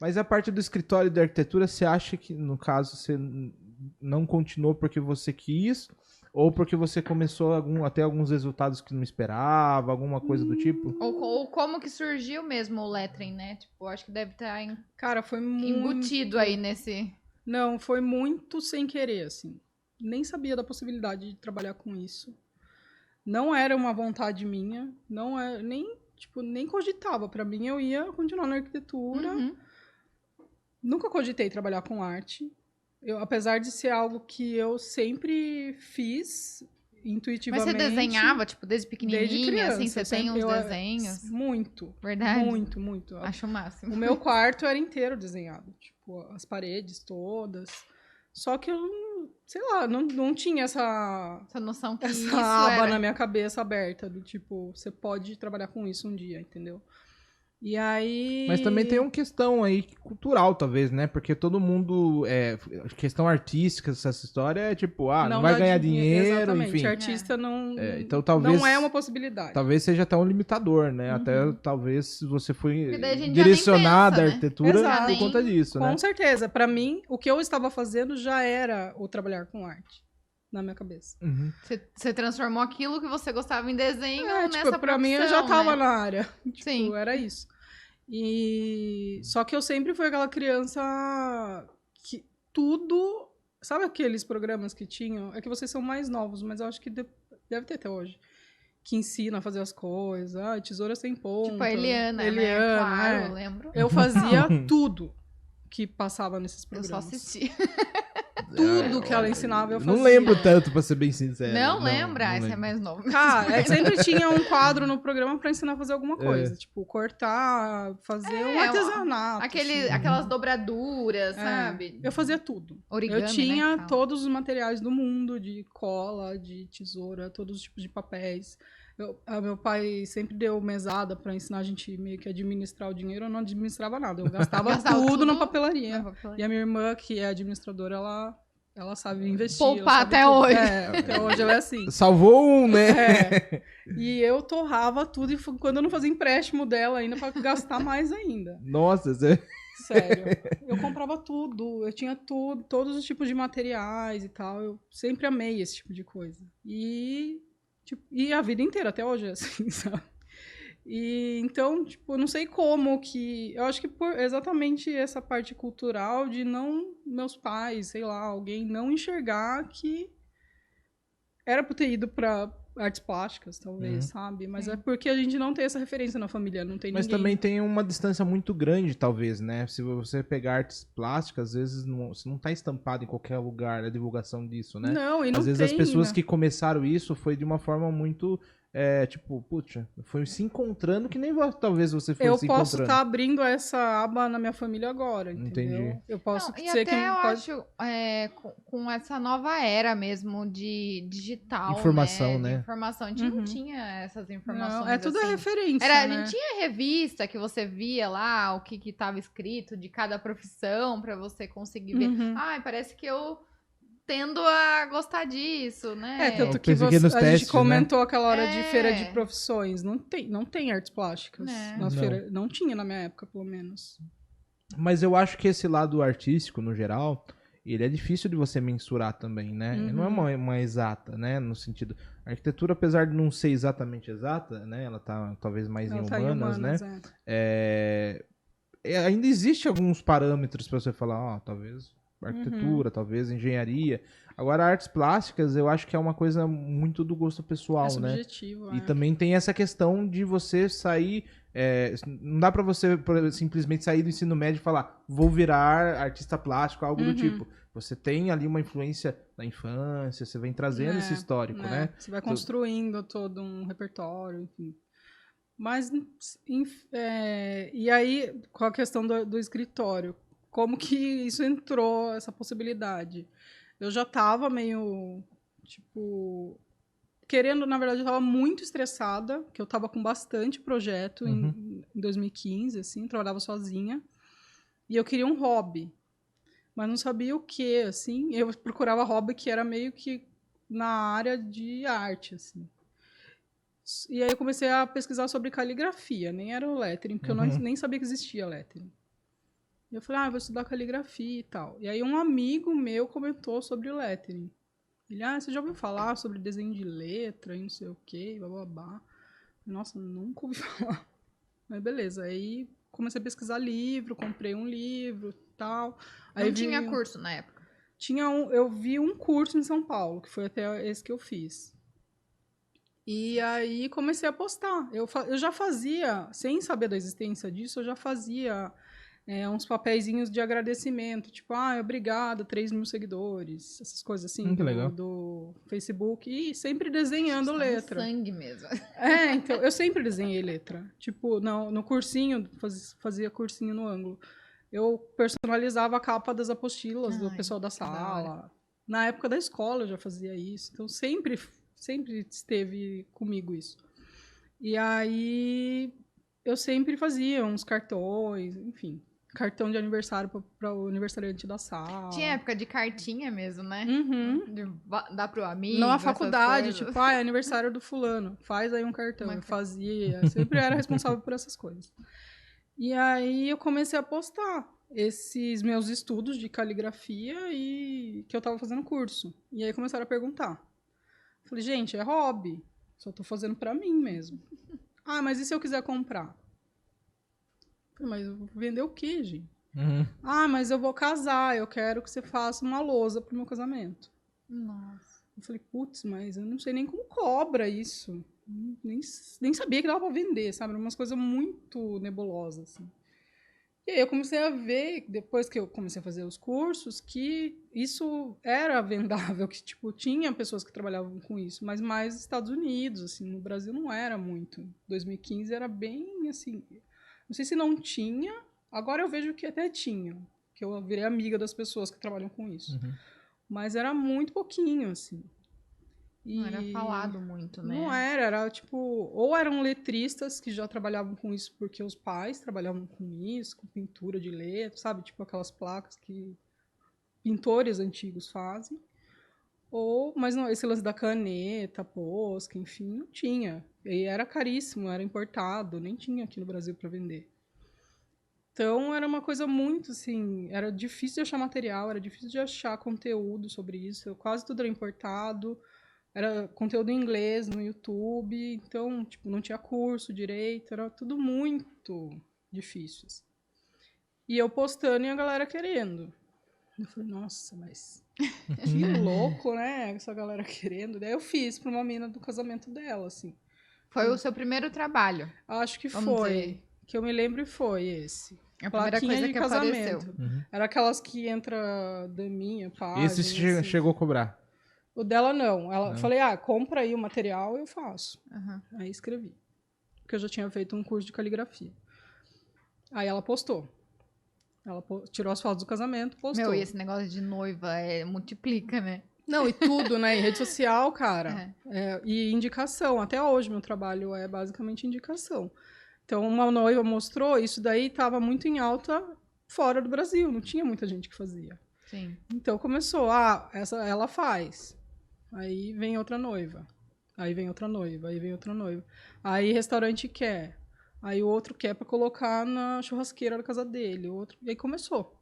Mas a parte do escritório de arquitetura, você acha que, no caso, você não continuou porque você quis? Ou porque você começou a ter alguns resultados que não esperava, alguma coisa do tipo? Ou como que surgiu mesmo o lettering, né? Tipo, acho que deve estar Cara, foi muito... embutido aí nesse... Não, foi muito sem querer, assim. Nem sabia da possibilidade de trabalhar com isso. Não era uma vontade minha, não é nem cogitava. Para mim, eu ia continuar na arquitetura. Uhum. Nunca cogitei trabalhar com arte. Apesar de ser algo que eu sempre fiz Mas intuitivamente. você desenhava, tipo, desde pequenininha, desde criança, assim? Você tem uns desenhos? Muito. Verdade? Muito, muito. Acho o máximo. O meu quarto era inteiro desenhado. Tipo, as paredes todas. Só que eu, sei lá, não tinha essa noção que essa isso aba era... na minha cabeça aberta, do tipo, você pode trabalhar com isso um dia, entendeu? E aí... Mas também tem uma questão aí cultural, talvez, né? Porque todo mundo... questão artística, essa história é tipo, não vai dá ganhar dinheiro, exatamente. enfim. Artista não, então, talvez, não é uma possibilidade. Talvez seja até um limitador, né? Até talvez você foi Porque daí a gente direcionada já à nem pensa, né? arquitetura Exato. por conta disso, né? Com certeza. Para mim, o que eu estava fazendo já era o trabalhar com arte na minha cabeça. Uhum. Você transformou aquilo que você gostava em desenho nessa tipo, pra mim, eu já profissão, tava né? na área. Tipo, Sim. era isso. E só que eu sempre fui aquela criança que tudo... Sabe aqueles programas que tinham? É que vocês são mais novos, mas eu acho que deve ter até hoje. Que ensina a fazer as coisas. Tesoura sem ponta. Tipo a Eliana, né? Claro, eu lembro. Eu fazia tudo que passava nesses Eu programas. só assisti. Tudo que ela ensinava, eu fazia. Não lembro tanto, pra ser bem sincero. Não lembra? Não Esse é lembro. mais novo. Cara, sempre tinha um quadro no programa pra ensinar a fazer alguma coisa. Tipo, cortar, fazer um artesanato. assim. Aquelas dobraduras, sabe? Eu fazia tudo. Origami, eu tinha né, todos os materiais do mundo, de cola, de tesoura, todos os tipos de papéis. Meu pai sempre deu mesada pra ensinar a gente meio que administrar o dinheiro. Eu não administrava nada. Eu gastava tudo na papelaria. E a minha irmã, que é administradora, ela sabe investir. Poupar sabe até tudo. hoje. Até hoje ela é assim. Salvou um, né? E eu torrava tudo. E quando eu não fazia empréstimo dela ainda, pra gastar mais ainda. Nossa, você... Sério. Eu comprava tudo. Eu tinha tudo, todos os tipos de materiais e tal. Eu sempre amei esse tipo de coisa. E a vida inteira, até hoje, assim, sabe? E então, tipo, eu não sei como que... Eu acho que por exatamente essa parte cultural de meus pais, sei lá, alguém não enxergar que era pra ter ido pra artes plásticas, talvez, sabe? Mas é porque a gente não tem essa referência na família, não tem Mas ninguém. também tem uma distância muito grande, talvez, né? Se você pegar artes plásticas, às vezes você não tá estampado em qualquer lugar a divulgação disso, né? Não, e não às vezes tem, as pessoas né? que começaram isso foi de uma forma muito... tipo, puxa, foi se encontrando que nem talvez você foi Eu se posso encontrando. estar abrindo essa aba na minha família agora, entendeu? Entendi. Eu posso Não, e ser até que eu pode... acho, com essa nova era mesmo de digital, Informação, né? De informação. A gente não tinha essas informações. Não, é tudo assim. referência, né? Não tinha revista que você via lá o que estava escrito de cada profissão para você conseguir ver. Ai, parece que eu tendo a gostar disso, né? Tanto que Pequenos a testes, gente comentou aquela hora de É. feira de profissões. Não tem artes plásticas É. na feira. Não tinha na minha época, pelo menos. Mas eu acho que esse lado artístico, no geral, ele é difícil de você mensurar também, né? Não é uma exata, né? No sentido... A arquitetura, apesar de não ser exatamente exata, né? Ela tá talvez mais em humanas, né? Ainda existe alguns parâmetros para você falar, talvez arquitetura, talvez engenharia. Agora, artes plásticas, eu acho que é uma coisa muito do gosto pessoal, né? Subjetivo, E também tem essa questão de você sair... não dá pra você simplesmente sair do ensino médio e falar, vou virar artista plástico, algo do tipo. Você tem ali uma influência da infância, você vem trazendo esse histórico, né? Você vai construindo todo um repertório, enfim. Mas, e aí, com a questão do escritório, como que isso entrou, essa possibilidade? Eu já estava meio, tipo... Querendo, na verdade, eu estava muito estressada, porque eu estava com bastante projeto em 2015, assim, trabalhava sozinha. E eu queria um hobby, mas não sabia o que, assim. Eu procurava hobby que era meio que na área de arte, assim. E aí eu comecei a pesquisar sobre caligrafia, nem era o lettering, porque eu nem sabia que existia lettering. E eu falei, vou estudar caligrafia e tal. E aí um amigo meu comentou sobre o lettering. Ele, você já ouviu falar sobre desenho de letra e não sei o quê, bababá. Nossa, nunca ouvi falar. Mas beleza, aí comecei a pesquisar livro, comprei um livro e tal. Aí não tinha curso na época? Eu vi um curso em São Paulo, que foi até esse que eu fiz. E aí comecei a postar. Eu já fazia, sem saber da existência disso, eu já fazia uns papeizinhos de agradecimento. Tipo, obrigada, 3.000 seguidores. Essas coisas assim do Facebook. E sempre desenhando letra. Sangue mesmo. Então, eu sempre desenhei letra. Tipo, no cursinho, fazia cursinho no ângulo. Eu personalizava a capa das apostilas do pessoal da sala. Na época da escola eu já fazia isso. Então, sempre esteve comigo isso. E aí, eu sempre fazia uns cartões, enfim. Cartão de aniversário para o aniversariante da sala. Tinha época de cartinha mesmo, né? Uhum. Dá pro amigo. Na faculdade, tipo, é aniversário do fulano. Faz aí um cartão. Eu fazia. Sempre era responsável por essas coisas. E aí eu comecei a postar esses meus estudos de caligrafia e que eu tava fazendo curso. E aí começaram a perguntar. Falei, gente, é hobby. Só tô fazendo pra mim mesmo. Mas e se eu quiser comprar? Falei, mas eu vou vender o quê, gente? Uhum. Mas eu vou casar. Eu quero que você faça uma lousa pro meu casamento. Nossa. Eu falei, putz, mas eu não sei nem como cobra isso. Nem sabia que dava pra vender, sabe? Eram umas coisas muito nebulosas, assim. E aí eu comecei a ver, depois que eu comecei a fazer os cursos, que isso era vendável, que, tipo, tinha pessoas que trabalhavam com isso, mas mais nos Estados Unidos, assim, no Brasil não era muito. 2015 era bem, assim, não sei se não tinha, agora eu vejo que até tinha, que eu virei amiga das pessoas que trabalham com isso. Uhum. Mas era muito pouquinho, assim. Não era falado muito, né? Não era tipo, ou eram letristas que já trabalhavam com isso porque os pais trabalhavam com isso, com pintura de letra, sabe? Tipo aquelas placas que pintores antigos fazem. Mas não, esse lance da caneta, posca, enfim, não tinha. E era caríssimo, era importado, nem tinha aqui no Brasil para vender. Então, era uma coisa muito, assim, era difícil de achar material, era difícil de achar conteúdo sobre isso. Quase tudo era importado. Era conteúdo em inglês no YouTube, então, tipo, não tinha curso direito, era tudo muito difícil. Assim. E eu postando e a galera querendo. Eu falei, nossa, mas que louco, né? Essa galera querendo. Daí eu fiz pra uma mina do casamento dela, assim. Foi o seu primeiro trabalho? Acho que foi. Dizer. Que eu me lembro foi esse. A primeira coisa que apareceu. Uhum. Era aquelas que entra daminha, página. Esse assim. Chegou a cobrar? O dela não. Falei, compra aí o material e eu faço. Uhum. Aí escrevi. Porque eu já tinha feito um curso de caligrafia. Aí ela postou. Ela tirou as fotos do casamento, postou. E esse negócio de noiva multiplica, né? Não, e tudo, né? E rede social, cara. E indicação. Até hoje meu trabalho é basicamente indicação. Então, uma noiva mostrou, isso daí estava muito em alta fora do Brasil. Não tinha muita gente que fazia. Sim. Então, começou, ela faz. Aí vem outra noiva. Aí vem outra noiva. Aí vem outra noiva. Aí restaurante quer. Aí o outro quer pra colocar na churrasqueira da casa dele. Outro... E aí começou.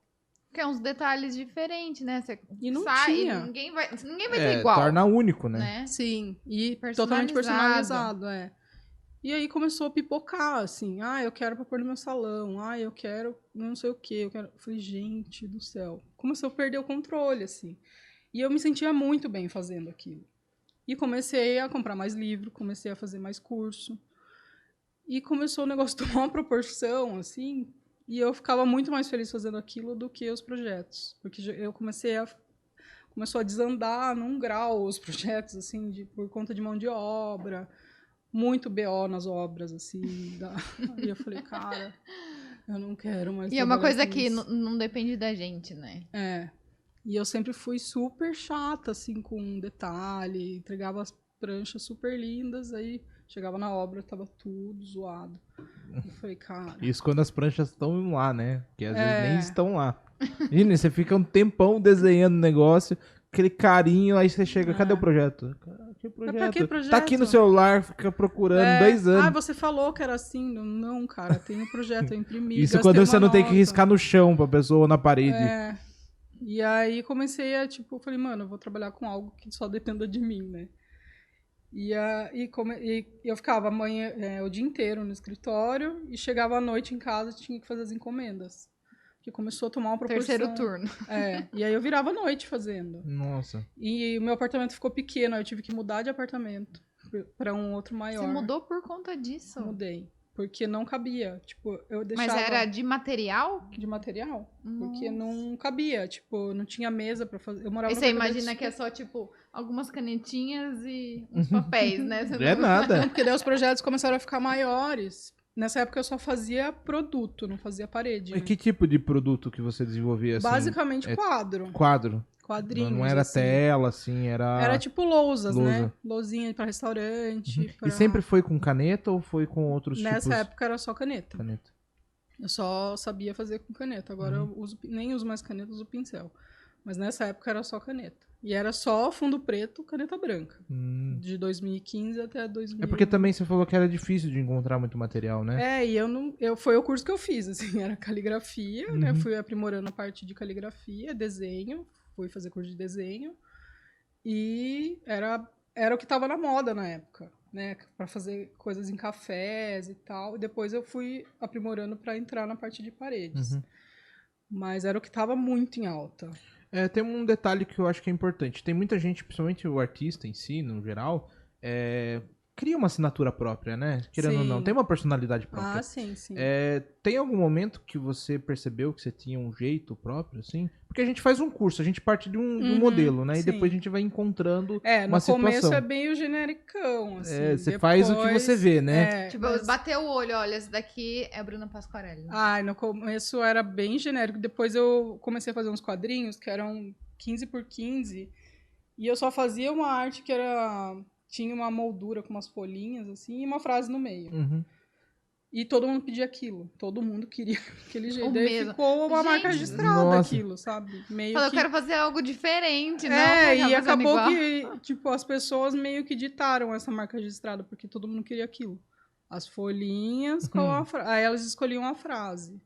Porque é uns detalhes diferentes, né? Você e não sai, tinha. E ninguém vai ter igual. Torna único, né? Sim. E totalmente personalizado, E aí começou a pipocar, assim. Eu quero pra pôr no meu salão. Eu quero não sei o quê. Eu falei, gente do céu. Começou a perder o controle, assim. E eu me sentia muito bem fazendo aquilo. E comecei a comprar mais livro, comecei a fazer mais curso. E começou o negócio a tomar uma proporção, assim. E eu ficava muito mais feliz fazendo aquilo do que os projetos. Porque eu começou a desandar num grau os projetos, assim, por conta de mão de obra. Muito BO nas obras, assim. E eu falei, cara, eu não quero mais. E é uma coisa que não depende da gente, né? E eu sempre fui super chata, assim, com detalhe. Entregava as pranchas super lindas, aí chegava na obra, tava tudo zoado. Eu falei, cara... Isso quando as pranchas estão lá, né? Porque às vezes nem estão lá. Imagina, você fica um tempão desenhando o negócio, aquele carinho, aí você chega, cadê o projeto? que projeto? Mas pra que projeto? Tá aqui no celular, fica procurando 2 anos. Ah, você falou que era assim. Não, cara, tem um projeto, eu imprimi. Isso quando você não tem que riscar no chão pra pessoa ou na parede. E aí comecei a, tipo, falei, mano, eu vou trabalhar com algo que só dependa de mim, né? E eu ficava o dia inteiro no escritório e chegava à noite em casa e tinha que fazer as encomendas. Que começou a tomar uma proporção... Terceiro turno. E aí eu virava à noite fazendo. Nossa. E o meu apartamento ficou pequeno, aí eu tive que mudar de apartamento para um outro maior. Você mudou por conta disso? Mudei. Porque não cabia. Tipo, eu deixava... Mas era de material? De material. Nossa. Porque não cabia. Tipo, não tinha mesa pra fazer. Eu morava Aí você imagina que é só, tipo, algumas canetinhas e uns papéis, né? Não é nada. Porque daí os projetos começaram a ficar maiores. Nessa época eu só fazia produto, não fazia parede. E Né? que tipo de produto que você desenvolvia assim? Basicamente quadro. Quadro. Quadrinhos. Não era assim. tela, assim, era... Era tipo lousas, Lousa. né? Lousinha pra restaurante. E sempre foi com caneta ou foi com outros Nessa tipos? época era só caneta. Caneta. Eu só sabia fazer com caneta. Agora eu nem uso mais caneta, uso pincel. Mas nessa época era só caneta. E era só fundo preto, caneta branca. De 2015 até 2000. É porque também você falou que era difícil de encontrar muito material, né? E foi o curso que eu fiz, assim, era caligrafia, né? Fui aprimorando a parte de caligrafia, desenho, fui fazer curso de desenho. E era o que estava na moda na época, né? Para fazer coisas em cafés e tal. E depois eu fui aprimorando para entrar na parte de paredes. Mas era o que estava muito em alta. Tem um detalhe que eu acho que é importante. Tem muita gente, principalmente o artista em si, no geral, cria uma assinatura própria, né? Querendo ou não, tem uma personalidade própria. Sim. Tem algum momento que você percebeu que você tinha um jeito próprio, assim? Porque a gente faz um curso, a gente parte de um modelo, né? E depois a gente vai encontrando uma situação. No começo é bem o genericão, assim. Você faz o que você vê, né? Tipo, bateu o olho, olha, esse daqui é a Bruna Pasquarelli. No começo era bem genérico. Depois eu comecei a fazer uns quadrinhos que eram 15 por 15. E eu só fazia uma arte que tinha uma moldura com umas folhinhas, assim, e uma frase no meio. E todo mundo pedia aquilo. Todo mundo queria aquele jeito. Daí ficou uma marca registrada aquilo, sabe? Eu quero fazer algo diferente, não? E acabou que, tipo, as pessoas meio que ditaram essa marca registrada, porque todo mundo queria aquilo. As folhinhas com a frase. Aí elas escolhiam a frase.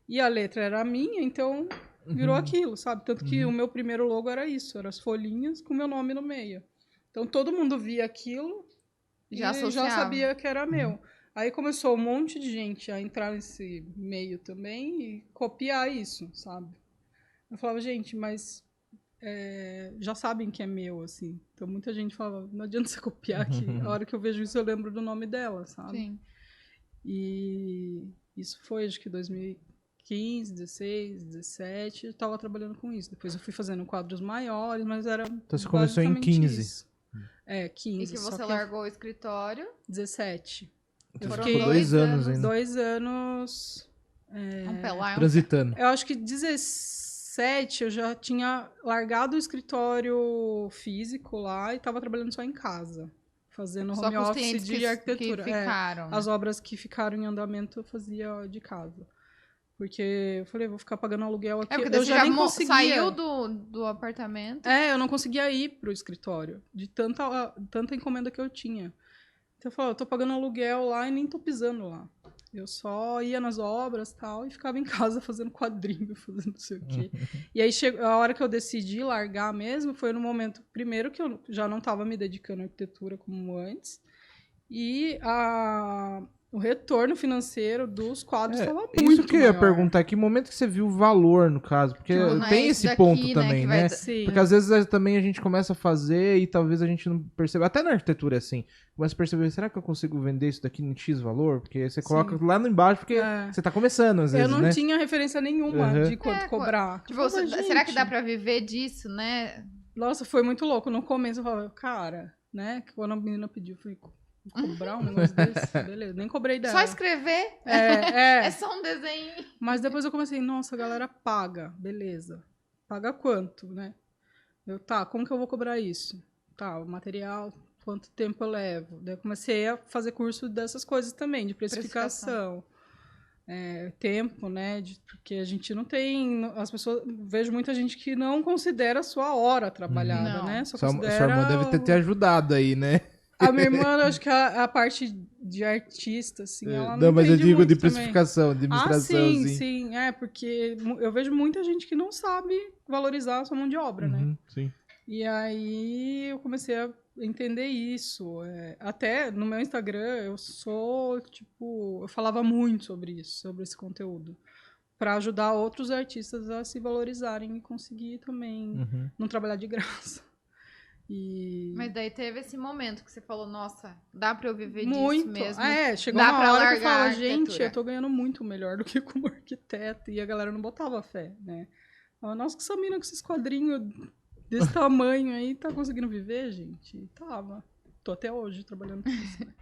E a letra era minha, então virou aquilo, sabe? Tanto que o meu primeiro logo era isso. Eram as folhinhas com o meu nome no meio. Então todo mundo via aquilo e já sabia que era meu. Aí começou um monte de gente a entrar nesse meio também e copiar isso, sabe? Eu falava, gente, mas já sabem que é meu, assim. Então muita gente falava, não adianta você copiar aqui. A hora que eu vejo isso, eu lembro do nome dela, sabe? Sim. E isso foi, acho que 2015, 16, 17, eu estava trabalhando com isso. Depois eu fui fazendo quadros maiores, mas era Então você começou em 15. Isso. 15. E que você largou o escritório? 17. Eu Foram fiquei 2 anos ainda. 2 anos. Transitando. Eu acho que 17 eu já tinha largado o escritório físico lá e estava trabalhando só em casa. Fazendo home office de arquitetura. Que ficaram, As obras que ficaram em andamento eu fazia de casa. Porque eu falei, vou ficar pagando aluguel aqui. Porque eu já nem conseguia. Saiu do apartamento. Eu não conseguia ir pro escritório. De tanta encomenda que eu tinha. Então eu falei, eu tô pagando aluguel lá e nem tô pisando lá. Eu só ia nas obras e tal, e ficava em casa fazendo quadrinho, fazendo não sei o quê. E aí, a hora que eu decidi largar mesmo, foi no momento, primeiro, que eu já não estava me dedicando à arquitetura como antes, e o retorno financeiro dos quadros estava muito maior. Isso que eu ia perguntar, que momento que você viu o valor, no caso? Porque tem esse ponto também, né? Porque às vezes também a gente começa a fazer e talvez a gente não perceba. Até na arquitetura é assim. Começa a perceber, será que eu consigo vender isso daqui em X valor? Porque você coloca lá no embaixo, porque você tá começando, às vezes, eu não tinha referência nenhuma de quanto cobrar. Tipo, será que dá pra viver disso, né? Nossa, foi muito louco. No começo eu falava, cara, né? Quando a menina pediu, eu falei, cobrar um negócio desse? Beleza, nem cobrei dela. Só escrever? É só um desenho. Mas depois eu comecei, nossa, a galera paga, beleza. Paga quanto, né? Como que eu vou cobrar isso? O material, quanto tempo eu levo? Daí eu comecei a fazer curso dessas coisas também, de precificação. tempo, né? Porque a gente não tem... As pessoas... Vejo muita gente que não considera a sua hora trabalhada, Não. né? Só Sua considera irmã deve ter te ajudado aí, né? A minha irmã, eu acho que a parte de artista, assim, ela Não, mas eu entende digo muito de também. precificação, de administração, sim, assim. sim. Porque eu vejo muita gente que não sabe valorizar a sua mão de obra, né? Sim. E aí eu comecei a entender isso. Até no meu Instagram, eu falava muito sobre isso, sobre esse conteúdo. Para ajudar outros artistas a se valorizarem e conseguir também não trabalhar de graça. Mas daí teve esse momento que você falou, nossa, dá pra eu viver muito disso mesmo? Chegou dá uma pra hora que eu largar falava, a gente, arquitetura. eu tô ganhando muito melhor do que como arquiteto. E a galera não botava fé, né? Falava, nossa, que essa mina com esses quadrinhos desse tamanho aí tá conseguindo viver, gente? E tava. Tô até hoje trabalhando com isso, né?